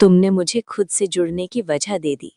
तुमने मुझे खुद से जुड़ने की वजह दे दी।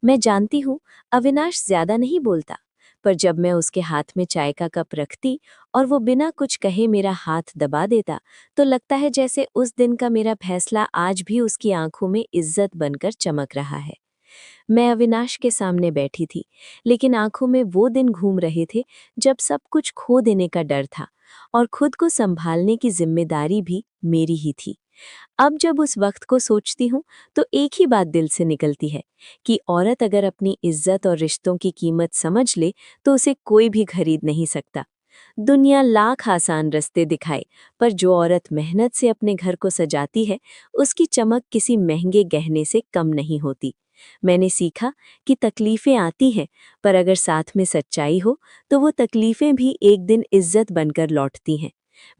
मैं जानती हूँ अविनाश ज्यादा नहीं बोलता, पर जब मैं उसके हाथ में चाय का कप रखती और वो बिना कुछ कहे मेरा हाथ दबा देता, तो लगता है जैसे उस दिन का मेरा फैसला आज भी उसकी आंखों में इज्जत बनकर चमक रहा है। मैं अविनाश के सामने बैठी थी, लेकिन आंखों में वो दिन घूम रहे थे जब सब कुछ खो देने का डर था और खुद को संभालने की जिम्मेदारी भी मेरी ही थी। अब जब उस वक्त को सोचती हूँ तो एक ही बात दिल से निकलती है कि औरत अगर अपनी इज्जत और रिश्तों की कीमत समझ ले तो उसे कोई भी खरीद नहीं सकता। दुनिया लाख आसान रास्ते दिखाए, पर जो औरत मेहनत से अपने घर को सजाती है, उसकी चमक किसी महंगे गहने से कम नहीं होती। मैंने सीखा कि तकलीफें आती हैं, पर अगर साथ में सच्चाई हो तो वो तकलीफें भी एक दिन इज्जत बनकर लौटती हैं।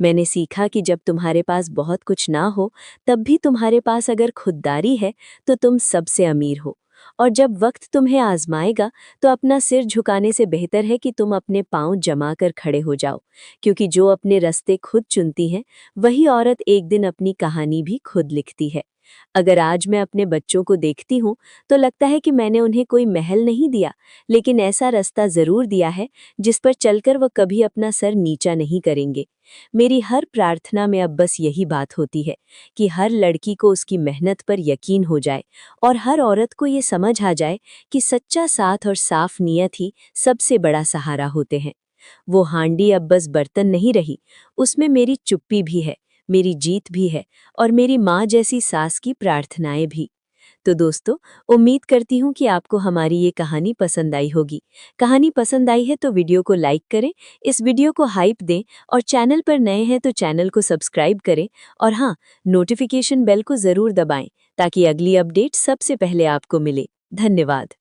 मैंने सीखा कि जब तुम्हारे पास बहुत कुछ ना हो, तब भी तुम्हारे पास अगर खुददारी है तो तुम सबसे अमीर हो। और जब वक्त तुम्हें आजमाएगा तो अपना सिर झुकाने से बेहतर है कि तुम अपने पांव जमा कर खड़े हो जाओ, क्योंकि जो अपने रास्ते खुद चुनती है वही औरत एक दिन अपनी कहानी भी खुद लिखती है। अगर आज मैं अपने बच्चों को देखती हूँ तो लगता है कि मैंने उन्हें कोई महल नहीं दिया, लेकिन ऐसा रास्ता जरूर दिया है जिस पर चलकर वह कभी अपना सर नीचा नहीं करेंगे। मेरी हर प्रार्थना में अब बस यही बात होती है कि हर लड़की को उसकी मेहनत पर यकीन हो जाए और हर औरत को ये समझ आ जाए कि सच्चा साथ और साफ नियत ही सबसे बड़ा सहारा होते हैं। वो हांडी अब बस बर्तन नहीं रही, उसमें मेरी चुप्पी भी है, मेरी जीत भी है और मेरी माँ जैसी सास की प्रार्थनाएं भी। तो दोस्तों, उम्मीद करती हूँ कि आपको हमारी ये कहानी पसंद आई होगी। कहानी पसंद आई है तो वीडियो को लाइक करें, इस वीडियो को हाइप दें और चैनल पर नए हैं तो चैनल को सब्सक्राइब करें और हाँ, नोटिफिकेशन बेल को ज़रूर दबाएं ताकि अगली अपडेट सबसे पहले आपको मिले। धन्यवाद।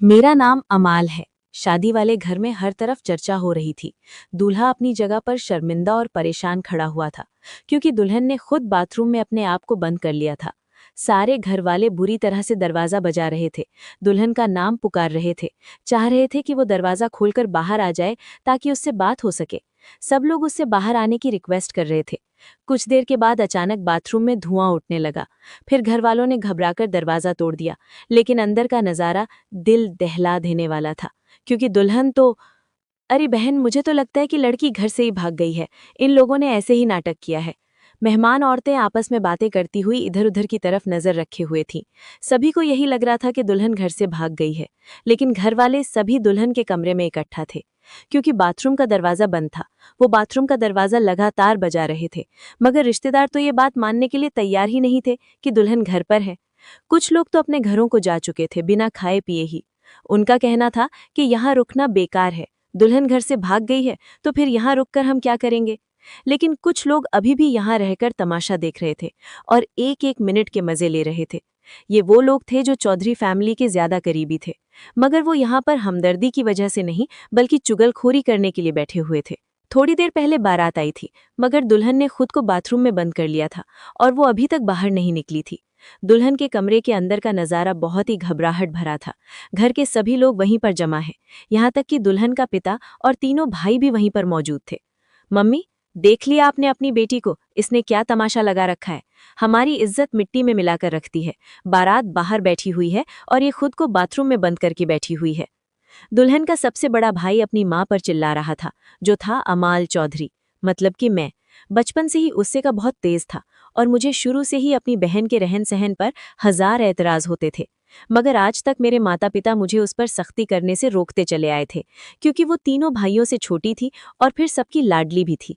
मेरा नाम अमाल है। शादी वाले घर में हर तरफ चर्चा हो रही थी। दूल्हा अपनी जगह पर शर्मिंदा और परेशान खड़ा हुआ था, क्योंकि दुल्हन ने खुद बाथरूम में अपने आप को बंद कर लिया था। सारे घर वाले बुरी तरह से दरवाजा बजा रहे थे, दुल्हन का नाम पुकार रहे थे, चाह रहे थे कि वो दरवाजा खोलकर बाहर आ जाए ताकि उससे बात हो सके। सब लोग उससे बाहर आने की रिक्वेस्ट कर रहे थे। कुछ देर के बाद अचानक बाथरूम में धुआं उठने लगा। फिर घर वालों ने घबराकर दरवाजा तोड़ दिया, लेकिन अंदर का नजारा दिल दहला देने वाला था, क्योंकि दुल्हन तो अरे बहन, मुझे तो लगता है कि लड़की घर से ही भाग गई है। इन लोगों ने ऐसे ही नाटक किया है। मेहमान औरतें आपस में बातें करती हुई इधर उधर की तरफ नजर रखे हुए थीं। सभी को यही लग रहा था कि दुल्हन घर से भाग गई है, लेकिन घर वाले सभी दुल्हन के कमरे में इकट्ठा थे, क्योंकि बाथरूम का दरवाजा बंद था। वो बाथरूम का दरवाजा लगातार बजा रहे थे, मगर रिश्तेदार तो ये बात मानने के लिए तैयार ही नहीं थे कि दुल्हन घर पर है। कुछ लोग तो अपने घरों को जा चुके थे बिना खाए पिए ही। उनका कहना था कि यहाँ रुकना बेकार है, दुल्हन घर से भाग गई है तो फिर यहाँ रुककर हम क्या करेंगे। लेकिन कुछ लोग अभी भी यहाँ रहकर तमाशा देख रहे थे और एक एक मिनट के मजे ले रहे थे। ये वो लोग थे जो चौधरी फैमिली के ज्यादा करीबी थे, मगर वो यहाँ पर हमदर्दी की वजह से नहीं बल्कि चुगलखोरी करने के लिए बैठे हुए थे। थोड़ी देर पहले बारात आई थी, मगर दुल्हन ने खुद को बाथरूम में बंद कर लिया था और वो अभी तक बाहर नहीं निकली थी। दुल्हन के कमरे के अंदर का नजारा बहुत ही घबराहट भरा था। घर के सभी लोग वहीं पर जमा हैं, यहाँ तक कि दुल्हन का पिता और तीनों भाई भी वहीं पर मौजूद थे। मम्मी, देख लिया आपने अपनी बेटी को, इसने क्या तमाशा लगा रखा है। हमारी इज्जत मिट्टी में मिलाकर रखती है। बारात बाहर बैठी हुई है और ये खुद को बाथरूम में बंद करके बैठी हुई है। दुल्हन का सबसे बड़ा भाई अपनी माँ पर चिल्ला रहा था, जो था अमाल चौधरी, मतलब कि मैं। बचपन से ही उससे का बहुत तेज था और मुझे शुरू से ही अपनी बहन के रहन सहन पर हजार एतराज होते थे। मगर आज तक मेरे माता पिता मुझे उस पर सख्ती करने से रोकते चले आए थे, क्योंकि वो तीनों भाइयों से छोटी थी और फिर सबकी लाडली भी थी।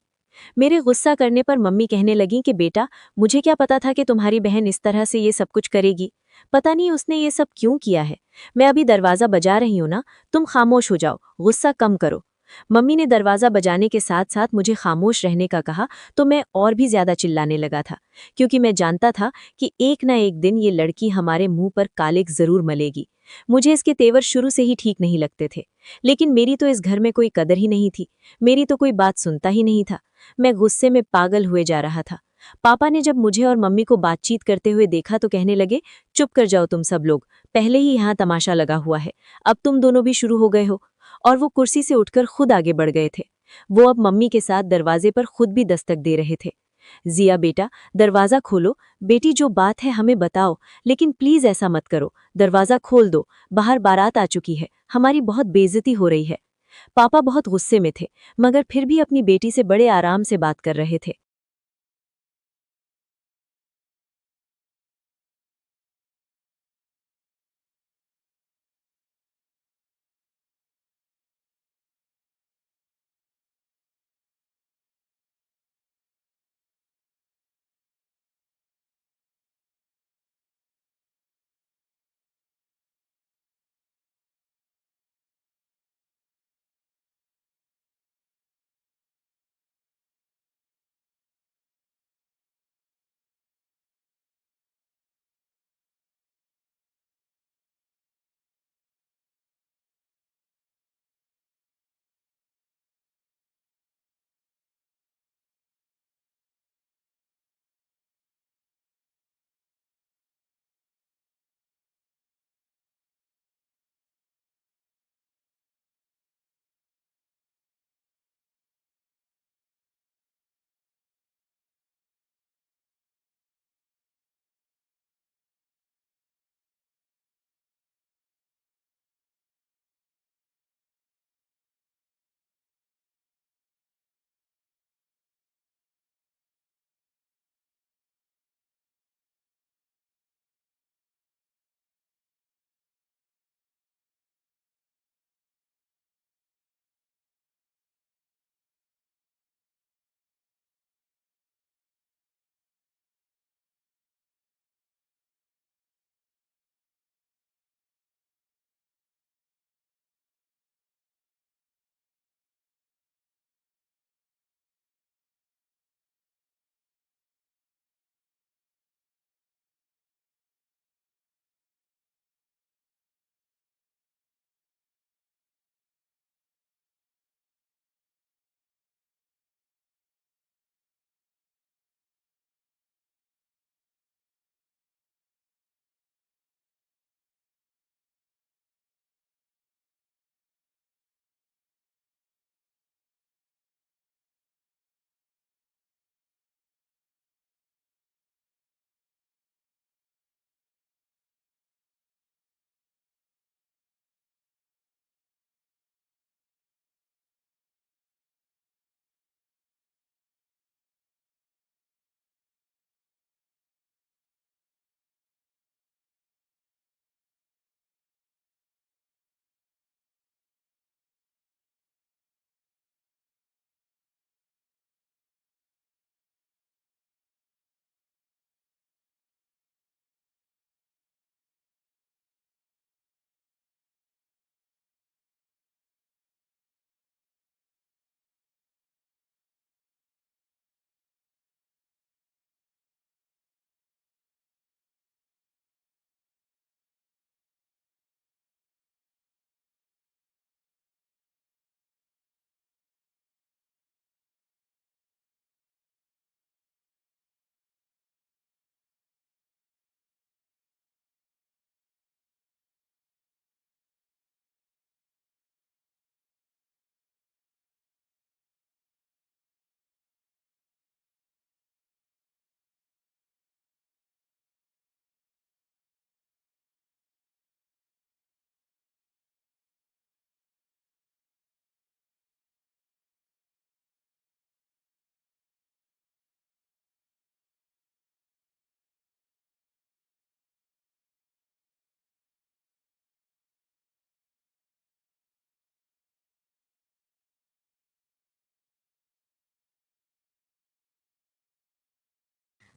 मेरे गुस्सा करने पर मम्मी कहने लगी कि बेटा, मुझे क्या पता था कि तुम्हारी बहन इस तरह से ये सब कुछ करेगी। पता नहीं उसने ये सब क्यों किया है। मैं अभी दरवाजा बजा रही हूं ना, तुम खामोश हो जाओ, गुस्सा कम करो। मम्मी ने दरवाजा बजाने के साथ साथ मुझे खामोश रहने का कहा, तो मैं और भी ज्यादा चिल्लाने लगा था, क्योंकि मैं जानता था कि एक ना एक दिन ये लड़की हमारे मुंह पर कालिक जरूर मलेगी। मुझे इसके तेवर शुरू से ही ठीक नहीं लगते थे, लेकिन मेरी तो इस घर में कोई कदर ही नहीं थी। मेरी तो कोई बात सुनता ही नहीं था। मैं गुस्से में पागल हुए जा रहा था। पापा ने जब मुझे और मम्मी को बातचीत करते हुए देखा तो कहने लगे, चुप कर जाओ तुम सब लोग, पहले ही यहाँ तमाशा लगा हुआ है, अब तुम दोनों भी शुरू हो गए हो। और वो कुर्सी से उठकर खुद आगे बढ़ गए थे। वो अब मम्मी के साथ दरवाजे पर खुद भी दस्तक दे रहे थे। जिया बेटा, दरवाजा खोलो। बेटी, जो बात है हमें बताओ, लेकिन प्लीज ऐसा मत करो। दरवाजा खोल दो, बाहर बारात आ चुकी है, हमारी बहुत बेइज्जती हो रही है। पापा बहुत गुस्से में थे, मगर फिर भी अपनी बेटी से बड़े आराम से बात कर रहे थे।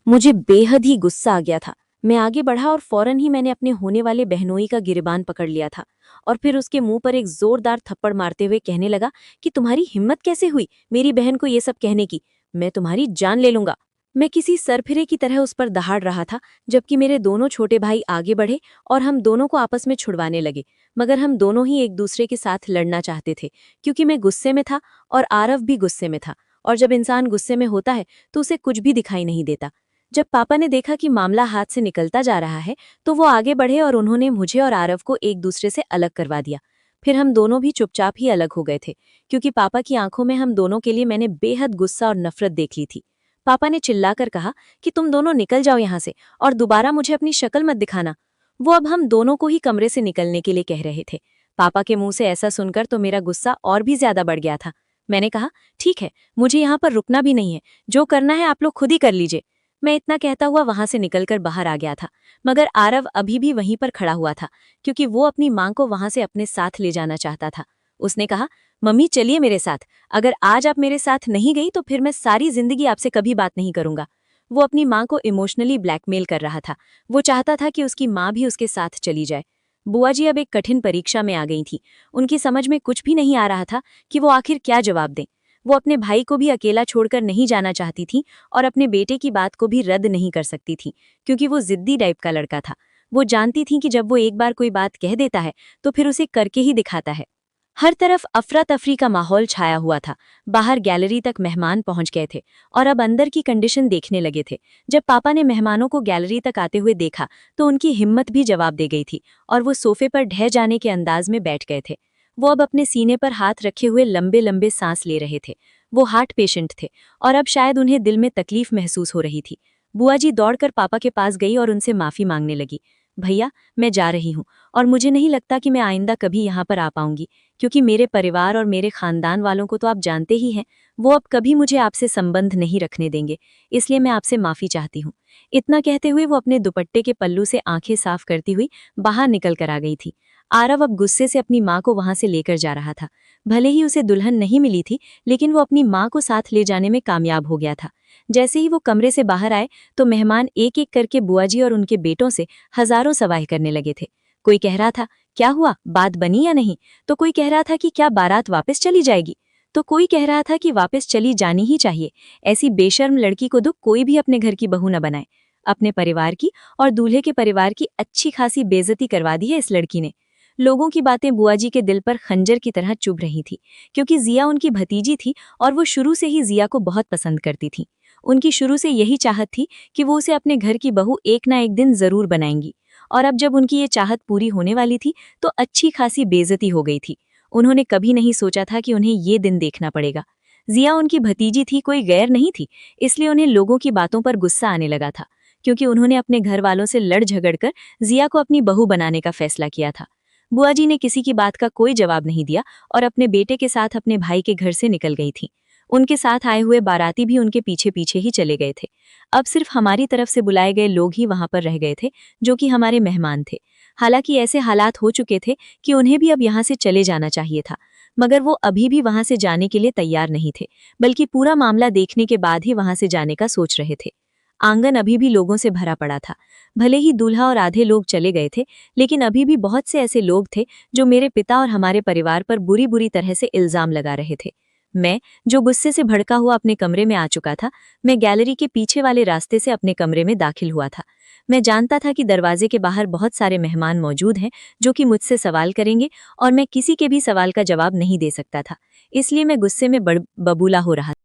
मुझे बेहद ही गुस्सा आ गया था। मैं आगे बढ़ा और फौरन ही मैंने अपने होने वाले बहनोई का गिरबान पकड़ लिया था और फिर उसके मुंह पर एक जोरदार थप्पड़ मारते हुए कहने लगा कि तुम्हारी हिम्मत कैसे हुई मेरी बहन को ये सब कहने की। मैं तुम्हारी जान ले लूंगा। मैं किसी सरफिरे की तरह उस पर दहाड़ रहा था, जबकि मेरे दोनों छोटे भाई आगे बढ़े और हम दोनों को आपस में छुड़वाने लगे। मगर हम दोनों ही एक दूसरे के साथ लड़ना चाहते थे, क्योंकि मैं गुस्से में था और आरव भी गुस्से में था। और जब इंसान गुस्से में होता है तो उसे कुछ भी दिखाई नहीं देता। जब पापा ने देखा कि मामला हाथ से निकलता जा रहा है तो वो आगे बढ़े और उन्होंने मुझे और आरव को एक दूसरे से अलग करवा दिया। फिर हम दोनों भी चुपचाप ही अलग हो गए थे, क्योंकि पापा की आंखों में हम दोनों के लिए मैंने बेहद गुस्सा और नफरत देख ली थी। पापा ने चिल्लाकर कहा कि तुम दोनों निकल जाओ यहाँ से और दोबारा मुझे अपनी शक्ल मत दिखाना। वो अब हम दोनों को ही कमरे से निकलने के लिए कह रहे थे। पापा के मुंह से ऐसा सुनकर तो मेरा गुस्सा और भी ज्यादा बढ़ गया था। मैंने कहा, ठीक है, मुझे यहाँ पर रुकना भी नहीं है, जो करना है आप लोग खुद ही कर लीजिए। मैं इतना कहता हुआ वहां से निकलकर बाहर आ गया था, मगर आरव अभी भी वहीं पर खड़ा हुआ था, क्योंकि वो अपनी मां को वहां से अपने साथ ले जाना चाहता था। उसने कहा, मम्मी चलिए मेरे साथ, अगर आज आप मेरे साथ नहीं गई तो फिर मैं सारी जिंदगी आपसे कभी बात नहीं करूंगा। वो अपनी मां को इमोशनली ब्लैकमेल कर रहा था। वो चाहता था कि उसकी मां भी उसके साथ चली जाए। बुआ जी अब एक कठिन परीक्षा में आ गई थी। उनकी समझ में कुछ भी नहीं आ रहा था कि वो आखिर क्या जवाब दें। वो अपने भाई को भी अकेला छोड़कर नहीं जाना चाहती थी और अपने बेटे की बात को भी रद्द नहीं कर सकती थी, क्योंकि वो जिद्दी टाइप का लड़का था। वो जानती थी कि जब वो एक बार कोई बात कह देता है तो फिर उसे करके ही दिखाता है। हर तरफ अफरा तफरी का माहौल छाया हुआ था। बाहर गैलरी तक मेहमान पहुंच गए थे और अब अंदर की कंडीशन देखने लगे थे। जब पापा ने मेहमानों को गैलरी तक आते हुए देखा तो उनकी हिम्मत भी जवाब दे गई थी और वो सोफे पर ढह जाने के अंदाज में बैठ गए थे। वो अब अपने सीने पर हाथ रखे हुए लंबे लंबे सांस ले रहे थे। वो हार्ट पेशेंट थे और अब शायद उन्हें दिल में तकलीफ महसूस हो रही थी। बुआ जी दौड़कर पापा के पास गई और उनसे माफी मांगने लगी। भैया, मैं जा रही हूँ और मुझे नहीं लगता कि मैं आइंदा कभी यहाँ पर आ पाऊंगी, क्योंकि मेरे परिवार और मेरे खानदान वालों को तो आप जानते ही हैं, वो अब कभी मुझे आपसे संबंध नहीं रखने देंगे, इसलिए मैं आपसे माफी चाहती हूँ। इतना कहते हुए वो अपने दुपट्टे के पल्लू से आंखें साफ करती हुई बाहर निकल कर आ गई थी। आरव अब गुस्से से अपनी माँ को वहां से लेकर जा रहा था। भले ही उसे दुल्हन नहीं मिली थी, लेकिन वो अपनी माँ को साथ ले जाने में कामयाब हो गया था। जैसे ही वो कमरे से बाहर आए तो मेहमान एक एक करके बुआ जी और उनके बेटों से हजारों सवाल करने लगे थे। कोई कह रहा था, क्या हुआ, बात बनी या नहीं? तो कोई कह रहा था कि क्या बारात वापस चली जाएगी? तो कोई कह रहा था कि वापस चली जानी ही चाहिए। ऐसी बेशर्म लड़की को तो कोई भी अपने घर की बहू न बनाए। अपने परिवार की और दूल्हे के परिवार की अच्छी खासी बेइज्जती करवा दी है इस लड़की ने। लोगों की बातें बुआ जी के दिल पर खंजर की तरह चुभ रही थी, क्योंकि जिया उनकी भतीजी थी और वो शुरू से ही जिया को बहुत पसंद करती थी। उनकी शुरू से यही चाहत थी कि वो उसे अपने घर की बहू एक ना एक दिन जरूर बनाएंगी। और अब जब उनकी ये चाहत पूरी होने वाली थी तो अच्छी खासी बेइज्जती हो गई थी। उन्होंने कभी नहीं सोचा था कि उन्हें ये दिन देखना पड़ेगा। जिया उनकी भतीजी थी, कोई गैर नहीं थी, इसलिए उन्हें लोगों की बातों पर गुस्सा आने लगा था, क्योंकि उन्होंने अपने घर वालों से लड़ झगड़ कर जिया को अपनी बहू बनाने का फैसला किया था। बुआ जी ने किसी की बात का कोई जवाब नहीं दिया और अपने बेटे के साथ अपने भाई के घर से निकल गई थी। उनके साथ आए हुए बाराती भी उनके पीछे पीछे ही चले गए थे। अब सिर्फ हमारी तरफ से बुलाए गए लोग ही वहां पर रह गए थे, जो कि हमारे मेहमान थे। हालांकि ऐसे हालात हो चुके थे कि उन्हें भी अब यहाँ से चले जाना चाहिए था, मगर वो अभी भी वहां से जाने के लिए तैयार नहीं थे, बल्कि पूरा मामला देखने के बाद ही वहां से जाने का सोच रहे थे। आंगन अभी भी लोगों से भरा पड़ा था। भले ही दूल्हा और आधे लोग चले गए थे, लेकिन अभी भी बहुत से ऐसे लोग थे जो मेरे पिता और हमारे परिवार पर बुरी बुरी तरह से इल्जाम लगा रहे थे। मैं, जो गुस्से से भड़का हुआ अपने कमरे में आ चुका था, मैं गैलरी के पीछे वाले रास्ते से अपने कमरे में दाखिल हुआ था। मैं जानता था कि दरवाजे के बाहर बहुत सारे मेहमान मौजूद हैं जो कि मुझसे सवाल करेंगे और मैं किसी के भी सवाल का जवाब नहीं दे सकता था, इसलिए मैं गुस्से में बबूला हो रहा था।